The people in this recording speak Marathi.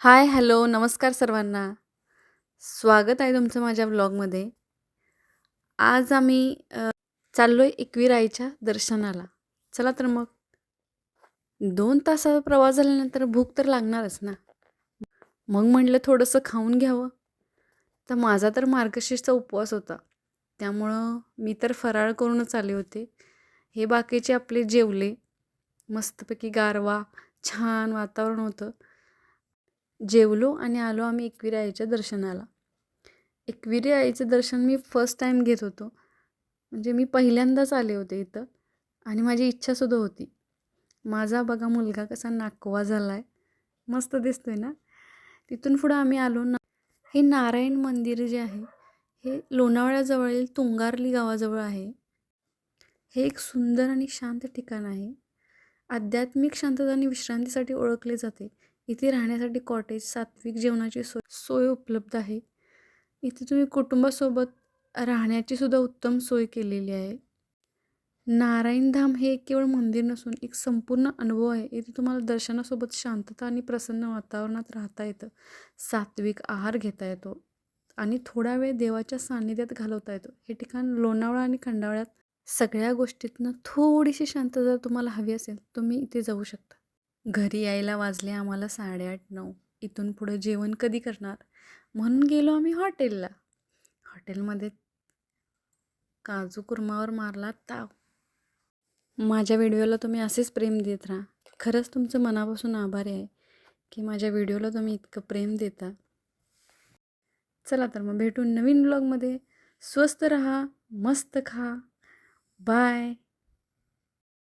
हाय, हॅलो, नमस्कार सर्वांना. स्वागत आहे तुमचं माझ्या व्लॉगमध्ये. आज आम्ही चाललोय एकविराईच्या दर्शनाला. चला तर मग. 2 तासाचा प्रवास झाल्यानंतर भूक तर लागणारच ना. मग म्हटलं थोडंसं खाऊन घ्यावं. तर माझा तर मार्गशीर्षचा उपवास होता. त्यामुळं मी तर फराळ करूनच आले होते. हे बाकीचे आपले जेवले. मस्तपैकी गारवा, छान वातावरण होतं. जेवलो आणि आलो आम्ही एकविरा आईच्या दर्शनाला. एकविरी आईचं दर्शन मी फर्स्ट टाईम घेत होतो. म्हणजे मी पहिल्यांदाच आले होते इथं आणि माझी इच्छासुद्धा होती. माझा बघा मुलगा कसा नाकवा झाला आहे. मस्त दिसतोय ना. तिथून पुढं आम्ही आलो ना. हे नारायण मंदिर जे आहे हे लोणावळ्याजवळील तुंगारली गावाजवळ आहे. हे एक सुंदर आणि शांत ठिकाण आहे. आध्यात्मिक शांतता आणि विश्रांतीसाठी ओळखले जाते. इथे राहण्यासाठी कॉटेज, सात्विक जेवणाची सोय उपलब्ध आहे. इथे तुम्ही कुटुंबासोबत राहण्याची सुद्धा उत्तम सोय केलेली आहे. नारायणधाम हे केवळ मंदिर नसून एक संपूर्ण अनुभव आहे. इथे तुम्हाला दर्शनासोबत शांतता आणि प्रसन्न वातावरणात राहता येतं. सात्विक आहार घेता येतो आणि थोडा वेळ देवाच्या सान्निध्यात घालवता येतो. हे ठिकाण लोणावळा आणि खंडाळ्यात सगळ्या गोष्टीतनं थोडीशी शांतता तुम्हाला हवी असेल, तुम्ही इथे जाऊ शकता. घरी यायला वाजले आम्हाला 8:30-9. इथून पुढं जेवण कधी करणार? म्हणून गेलो आम्ही हॉटेलला. हॉटेलमध्ये काजू कुर्मावर मारला ताव. माझ्या व्हिडिओला तुम्ही असेच प्रेम देत राहा. खरंच तुमचं मनापासून आभारी आहे की माझ्या व्हिडिओला तुम्ही इतकं प्रेम देता. चला तर मग भेटू नवीन व्लॉगमध्ये. स्वस्त रहा, मस्त खा. बाय.